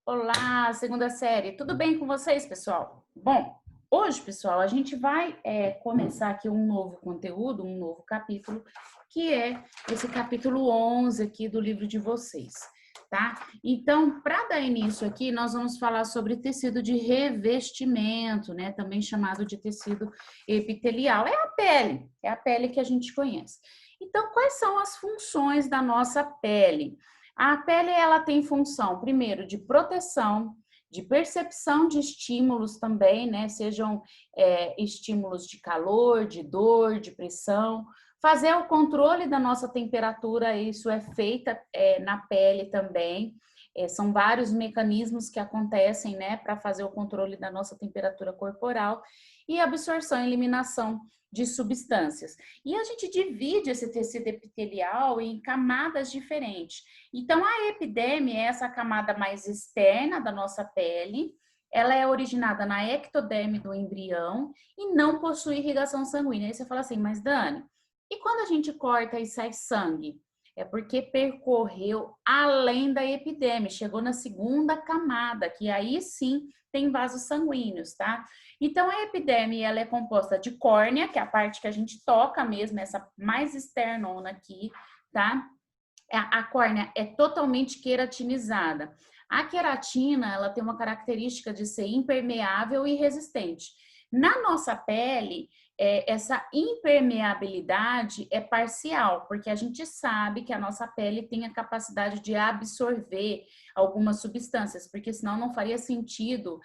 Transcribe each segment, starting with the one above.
Olá, segunda série. Tudo bem com vocês, pessoal? Bom, hoje, pessoal, a gente vai começar aqui um novo conteúdo, um novo capítulo, que é esse capítulo 11 aqui do livro de vocês, tá? Então, para dar início aqui, nós vamos falar sobre tecido de revestimento, né? Também chamado de tecido epitelial. É a pele que a gente conhece. Então, quais são as funções da nossa pele? A pele, ela tem função, primeiro, de proteção, de percepção de estímulos também, né? Sejam estímulos de calor, de dor, de pressão. Fazer o controle da nossa temperatura, isso é feito na pele também. São vários mecanismos que acontecem, né, para fazer o controle da nossa temperatura corporal e absorção e eliminação de substâncias. E a gente divide esse tecido epitelial em camadas diferentes. Então, a epiderme é essa camada mais externa da nossa pele. Ela é originada na ectoderme do embrião e não possui irrigação sanguínea. Aí você fala assim, mas Dani, e quando a gente corta e sai sangue? É porque percorreu além da epiderme, chegou na segunda camada, que aí sim tem vasos sanguíneos, tá? Então, a epiderme, ela é composta de córnea, que é a parte que a gente toca mesmo, essa mais externona aqui, tá? A córnea é totalmente queratinizada. A queratina, ela tem uma característica de ser impermeável e resistente. Na nossa pele, essa impermeabilidade é parcial, porque a gente sabe que a nossa pele tem a capacidade de absorver algumas substâncias, porque senão não faria sentido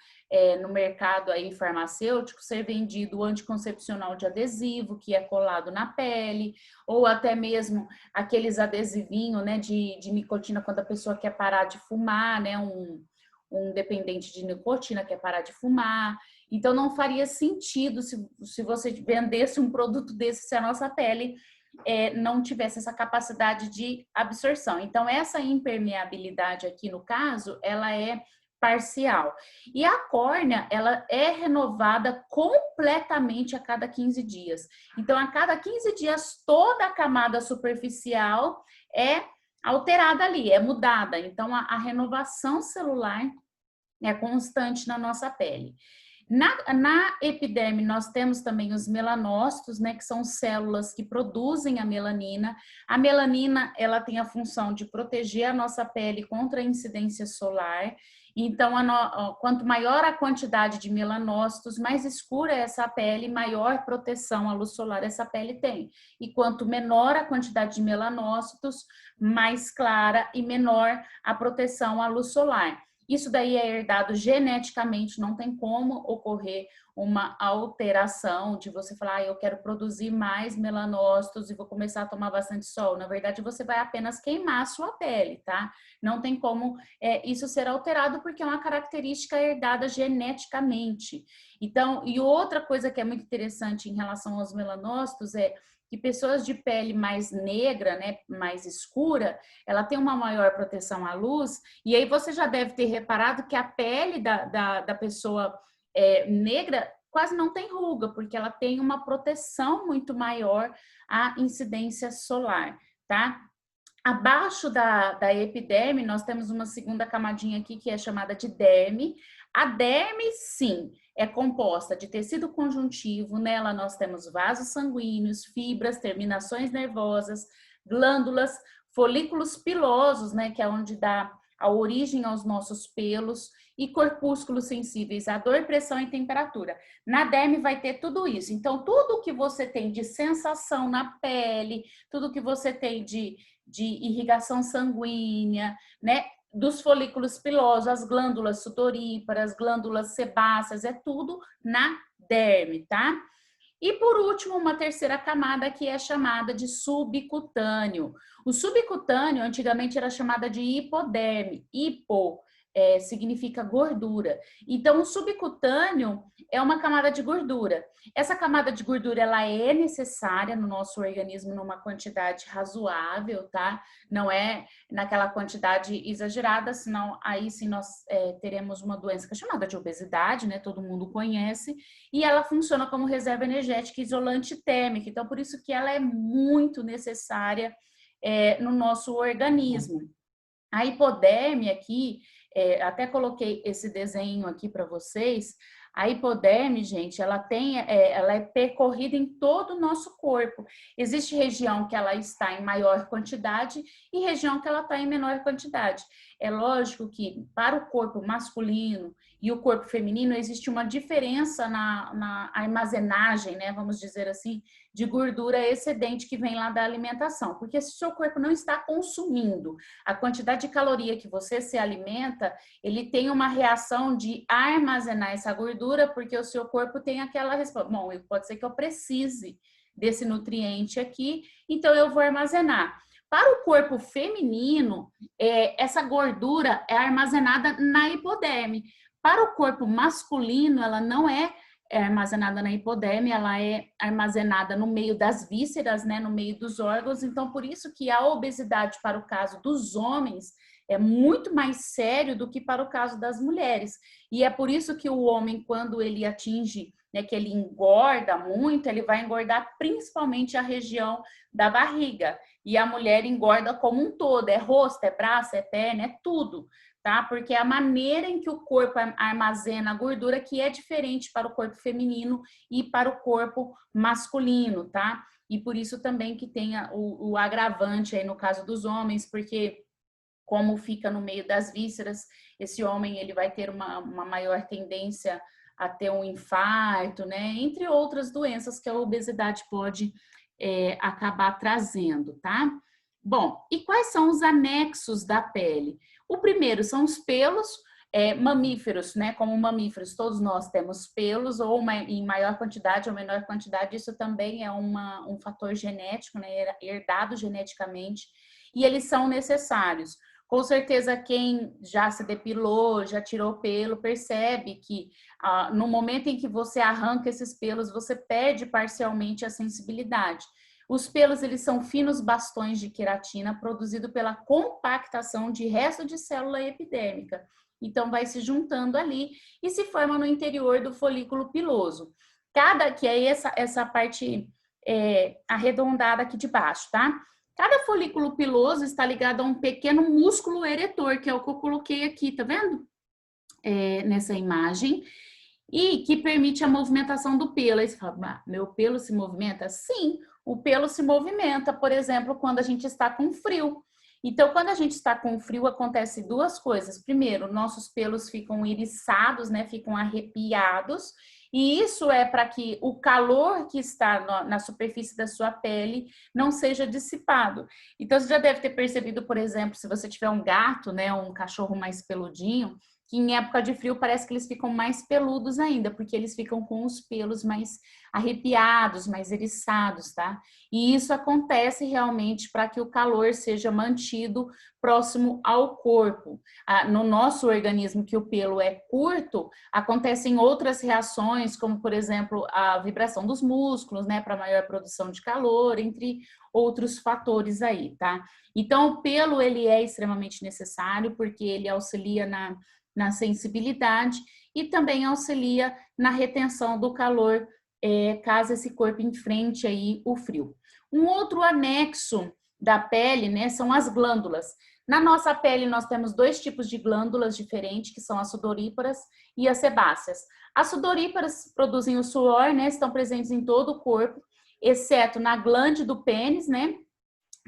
no mercado aí farmacêutico ser vendido o anticoncepcional de adesivo, que é colado na pele, ou até mesmo aqueles adesivinhos, né, de nicotina quando a pessoa quer parar de fumar, né, um dependente de nicotina quer parar de fumar. Então, não faria sentido se você vendesse um produto desse se a nossa pele não tivesse essa capacidade de absorção. Então, essa impermeabilidade aqui, no caso, ela é parcial. E a córnea, ela é renovada completamente a cada 15 dias. Então, a cada 15 dias, toda a camada superficial é alterada ali, é mudada. Então, a renovação celular é constante na nossa pele. Na epiderme, nós temos também os melanócitos, né, que são células que produzem a melanina. A melanina, ela tem a função de proteger a nossa pele contra a incidência solar. Então, quanto maior a quantidade de melanócitos, mais escura é essa pele, maior proteção à luz solar essa pele tem. E quanto menor a quantidade de melanócitos, mais clara e menor a proteção à luz solar. Isso daí é herdado geneticamente, não tem como ocorrer uma alteração de você falar, eu quero produzir mais melanócitos e vou começar a tomar bastante sol. Na verdade, você vai apenas queimar a sua pele, tá? Não tem como isso ser alterado porque é uma característica herdada geneticamente. Então, e outra coisa que é muito interessante em relação aos melanócitos é que pessoas de pele mais negra, né, mais escura, ela tem uma maior proteção à luz, e aí você já deve ter reparado que a pele da pessoa negra quase não tem ruga, porque ela tem uma proteção muito maior à incidência solar, tá? Abaixo da epiderme, nós temos uma segunda camadinha aqui que é chamada de derme. A derme, sim, é composta de tecido conjuntivo. Nela nós temos vasos sanguíneos, fibras, terminações nervosas, glândulas, folículos pilosos, né, que é onde dá a origem aos nossos pelos, e corpúsculos sensíveis à dor, pressão e temperatura. Na derme vai ter tudo isso. Então, tudo que você tem de sensação na pele, tudo que você tem de irrigação sanguínea, né? Dos folículos pilosos, as glândulas sudoríparas, glândulas sebáceas, é tudo na derme, tá? E por último, uma terceira camada que é chamada de subcutâneo. O subcutâneo antigamente era chamada de hipoderme. Significa gordura. Então, o subcutâneo é uma camada de gordura. Essa camada de gordura, ela é necessária no nosso organismo numa quantidade razoável, tá? Não é naquela quantidade exagerada, senão aí sim nós teremos uma doença que é chamada de obesidade, né? Todo mundo conhece, e ela funciona como reserva energética e isolante térmica. Então, por isso que ela é muito necessária no nosso organismo. A hipoderme aqui até coloquei esse desenho aqui para vocês. A hipoderme, gente, ela é percorrida em todo o nosso corpo. Existe região que ela está em maior quantidade e região que ela está em menor quantidade. É lógico que para o corpo masculino e o corpo feminino existe uma diferença na armazenagem, né, vamos dizer assim, de gordura excedente que vem lá da alimentação. Porque se o seu corpo não está consumindo a quantidade de caloria que você se alimenta, ele tem uma reação de armazenar essa gordura, porque o seu corpo tem aquela resposta. Bom, pode ser que eu precise desse nutriente aqui, então eu vou armazenar. Para o corpo feminino, essa gordura é armazenada na hipoderme. Para o corpo masculino, ela não é armazenada na hipoderme, ela é armazenada no meio das vísceras, né, no meio dos órgãos. Então, por isso que a obesidade para o caso dos homens é muito mais sério do que para o caso das mulheres. E é por isso que o homem, quando ele atinge, né, que ele engorda muito, ele vai engordar principalmente a região da barriga. E a mulher engorda como um todo, é rosto, é braço, é perna, é tudo, tá? Porque é a maneira em que o corpo armazena a gordura que é diferente para o corpo feminino e para o corpo masculino, tá? E por isso também que tem o agravante aí no caso dos homens, porque como fica no meio das vísceras, esse homem ele vai ter uma maior tendência a ter um infarto, né? Entre outras doenças que a obesidade pode acabar trazendo, tá? Bom, e quais são os anexos da pele? O primeiro são os pelos, mamíferos, né? Como mamíferos, todos nós temos pelos, ou em maior quantidade ou menor quantidade, isso também é um fator genético, né? Herdado geneticamente, e eles são necessários. Com certeza, quem já se depilou, já tirou pelo, percebe que no momento em que você arranca esses pelos, você perde parcialmente a sensibilidade. Os pelos, eles são finos bastões de queratina produzido pela compactação de resto de célula epidérmica. Então, vai se juntando ali e se forma no interior do folículo piloso. Que é essa parte arredondada aqui de baixo, tá? Cada folículo piloso está ligado a um pequeno músculo eretor, que é o que eu coloquei aqui, tá vendo? Nessa imagem, e que permite a movimentação do pelo. Aí você fala, meu pelo se movimenta? Sim, o pelo se movimenta, por exemplo, quando a gente está com frio. Então, quando a gente está com frio, acontece duas coisas. Primeiro, nossos pelos ficam eriçados, né? Ficam arrepiados. E isso é para que o calor que está na superfície da sua pele não seja dissipado. Então, você já deve ter percebido, por exemplo, se você tiver um gato, né? Um cachorro mais peludinho, que em época de frio parece que eles ficam mais peludos ainda, porque eles ficam com os pelos mais arrepiados, mais eriçados, tá? E isso acontece realmente para que o calor seja mantido próximo ao corpo. No nosso organismo, que o pelo é curto, acontecem outras reações, como, por exemplo, a vibração dos músculos, né, para maior produção de calor, entre outros fatores aí, tá? Então, o pelo, ele é extremamente necessário, porque ele auxilia na sensibilidade e também auxilia na retenção do calor, caso esse corpo enfrente aí o frio. Um outro anexo da pele, né, são as glândulas. Na nossa pele, nós temos dois tipos de glândulas diferentes, que são as sudoríparas e as sebáceas. As sudoríparas produzem o suor, né, estão presentes em todo o corpo, exceto na glande do pênis, né,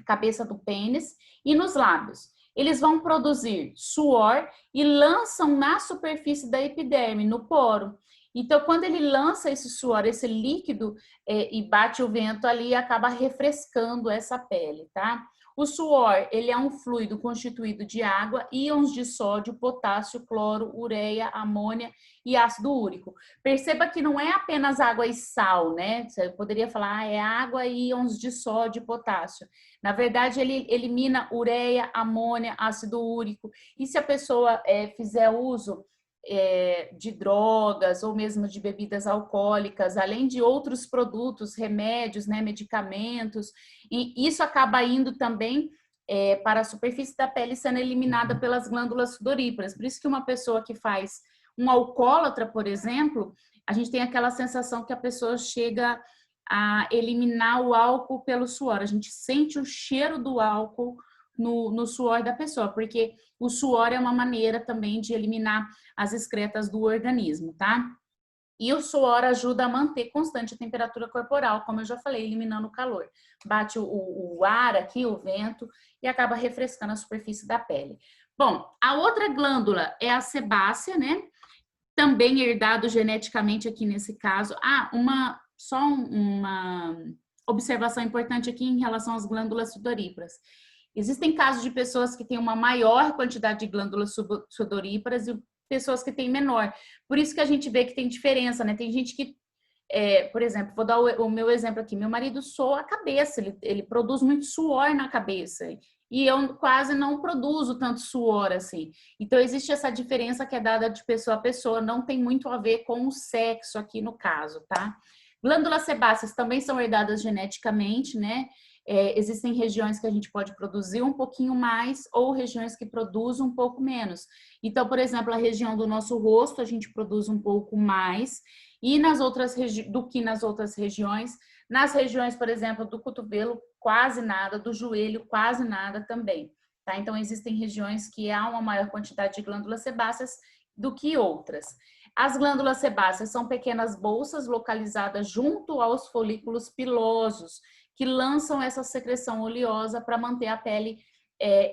cabeça do pênis, e nos lábios. Eles vão produzir suor e lançam na superfície da epiderme, no poro. Então, quando ele lança esse suor, esse líquido, e bate o vento ali, acaba refrescando essa pele, tá? O suor, ele é um fluido constituído de água, íons de sódio, potássio, cloro, ureia, amônia e ácido úrico. Perceba que não é apenas água e sal, né? Você poderia falar, é água e íons de sódio e potássio. Na verdade, ele elimina ureia, amônia, ácido úrico. E se a pessoa fizer uso de drogas ou mesmo de bebidas alcoólicas, além de outros produtos, remédios, né, medicamentos, e isso acaba indo também para a superfície da pele, sendo eliminada pelas glândulas sudoríparas. Por isso que uma pessoa que faz um alcoólatra, por exemplo, a gente tem aquela sensação que a pessoa chega a eliminar o álcool pelo suor. A gente sente o cheiro do álcool no suor da pessoa, porque o suor é uma maneira também de eliminar as excretas do organismo, tá? E o suor ajuda a manter constante a temperatura corporal, como eu já falei, eliminando o calor. Bate o ar aqui, o vento, e acaba refrescando a superfície da pele. Bom, a outra glândula é a sebácea, né? Também herdado geneticamente aqui nesse caso. Só uma observação importante aqui em relação às glândulas sudoríparas. Existem casos de pessoas que têm uma maior quantidade de glândulas sudoríparas e pessoas que têm menor. Por isso que a gente vê que tem diferença, né? Tem gente que, por exemplo, vou dar o meu exemplo aqui. Meu marido soa a cabeça, ele produz muito suor na cabeça. E eu quase não produzo tanto suor assim. Então, existe essa diferença que é dada de pessoa a pessoa, não tem muito a ver com o sexo aqui no caso, tá? Glândulas sebáceas também são herdadas geneticamente, né? Existem regiões que a gente pode produzir um pouquinho mais ou regiões que produzem um pouco menos. Então, por exemplo, a região do nosso rosto a gente produz um pouco mais e do que nas outras regiões. Nas regiões, por exemplo, do cotovelo, quase nada, do joelho, quase nada também. Tá? Então, existem regiões que há uma maior quantidade de glândulas sebáceas do que outras. As glândulas sebáceas são pequenas bolsas localizadas junto aos folículos pilosos, que lançam essa secreção oleosa para manter a pele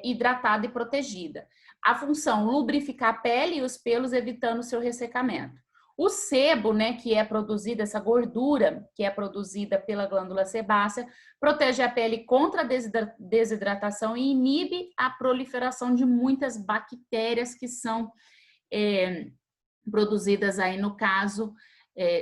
hidratada e protegida. A função, lubrificar a pele e os pelos, evitando o seu ressecamento. O sebo, né, que é produzido, essa gordura que é produzida pela glândula sebácea, protege a pele contra a desidratação e inibe a proliferação de muitas bactérias que são produzidas aí no caso,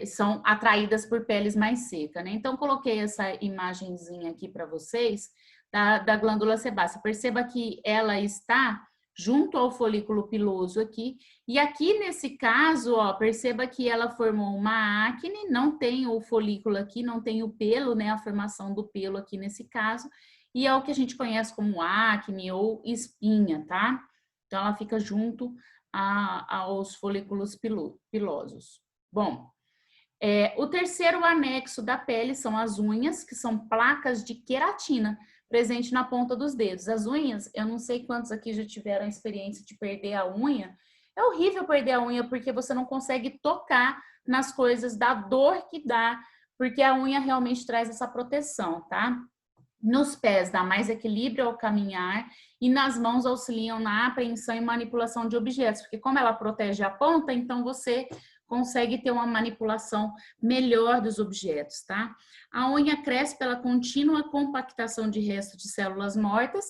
são atraídas por peles mais secas, né? Então, coloquei essa imagenzinha aqui para vocês da glândula sebácea. Perceba que ela está junto ao folículo piloso aqui, e aqui nesse caso, ó, perceba que ela formou uma acne, não tem o folículo aqui, não tem o pelo, né, a formação do pelo aqui nesse caso, e é o que a gente conhece como acne ou espinha, tá? Então, ela fica junto aos folículos pilosos. Bom, o terceiro anexo da pele são as unhas, que são placas de queratina, presente na ponta dos dedos. As unhas, eu não sei quantos aqui já tiveram a experiência de perder a unha. É horrível perder a unha porque você não consegue tocar nas coisas, da dor que dá, porque a unha realmente traz essa proteção, tá? Nos pés dá mais equilíbrio ao caminhar e nas mãos auxiliam na apreensão e manipulação de objetos, porque como ela protege a ponta, então você consegue ter uma manipulação melhor dos objetos, tá? A unha cresce pela contínua compactação de restos de células mortas,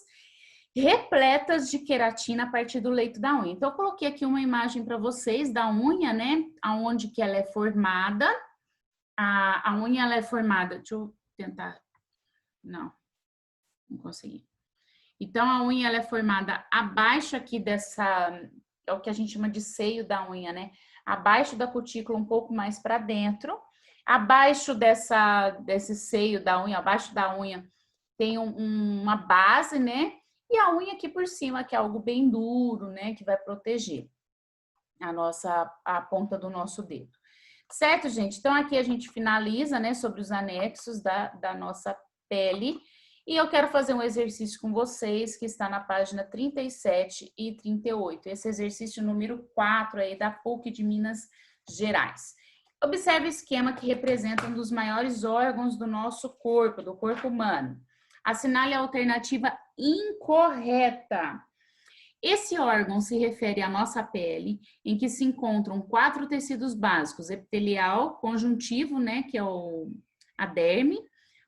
repletas de queratina a partir do leito da unha. Então, eu coloquei aqui uma imagem para vocês da unha, né? Aonde que ela é formada. A unha, ela é formada... Deixa eu tentar... Não consegui. Então, a unha, ela é formada abaixo aqui é o que a gente chama de seio da unha, né? Abaixo da cutícula, um pouco mais para dentro. Abaixo desse seio da unha, abaixo da unha, tem uma base, né? E a unha aqui por cima, que é algo bem duro, né? Que vai proteger a ponta do nosso dedo. Certo, gente? Então, aqui a gente finaliza, né? Sobre os anexos da nossa pele. E eu quero fazer um exercício com vocês, que está na página 37 e 38. Esse exercício número 4 aí da PUC de Minas Gerais. Observe o esquema que representa um dos maiores órgãos do nosso corpo, do corpo humano. Assinale a alternativa incorreta. Esse órgão se refere à nossa pele, em que se encontram 4 tecidos básicos: epitelial, conjuntivo, né, que é a derme,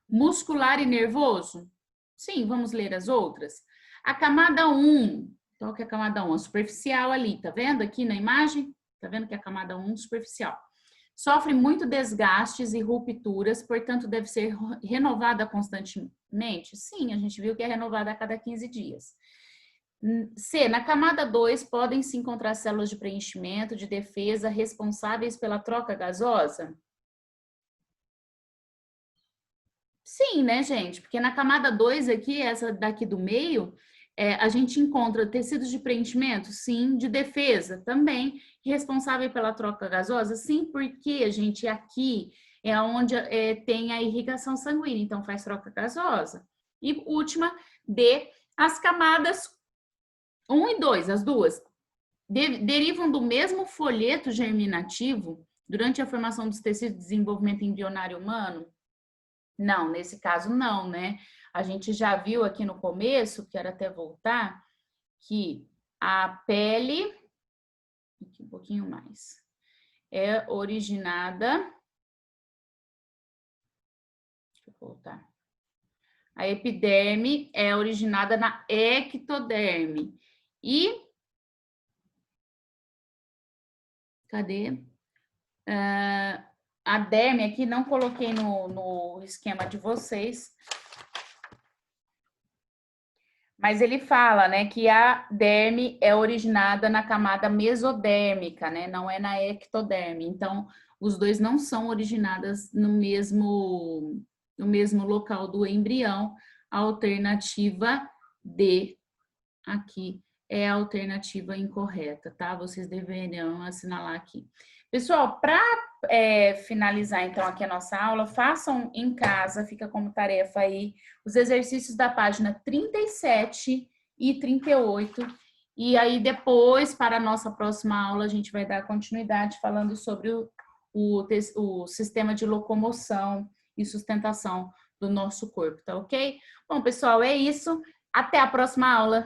muscular e nervoso? Sim, vamos ler as outras. A camada 1, qual que é a camada 1? A superficial ali, tá vendo aqui na imagem? Tá vendo que é a camada 1 superficial. Sofre muito desgastes e rupturas, portanto deve ser renovada constantemente? Sim, a gente viu que é renovada a cada 15 dias. C, na camada 2 podem se encontrar células de preenchimento, de defesa, responsáveis pela troca gasosa? Sim, né, gente? Porque na camada 2 aqui, essa daqui do meio, a gente encontra tecidos de preenchimento? Sim. De defesa? Também. Responsável pela troca gasosa? Sim, porque a gente aqui é onde tem a irrigação sanguínea, então faz troca gasosa. E última, D, As camadas 1 e 2, as duas, derivam do mesmo folheto germinativo durante a formação dos tecidos de desenvolvimento embrionário humano? Não, nesse caso não, né? A gente já viu aqui no começo, quero até voltar, que a pele, aqui um pouquinho mais, é originada, deixa eu voltar, a epiderme é originada na ectoderme. E, cadê? A derme aqui, não coloquei no esquema de vocês, mas ele fala, né, que a derme é originada na camada mesodérmica, né, não é na ectoderme. Então, os dois não são originadas no mesmo local do embrião. A alternativa D aqui é a alternativa incorreta, tá? Vocês deveriam assinalar aqui. Pessoal, para finalizar então aqui a nossa aula, façam em casa, fica como tarefa aí, os exercícios da página 37 e 38. E aí depois, para a nossa próxima aula, a gente vai dar continuidade falando sobre o sistema de locomoção e sustentação do nosso corpo, tá ok? Bom, pessoal, é isso. Até a próxima aula.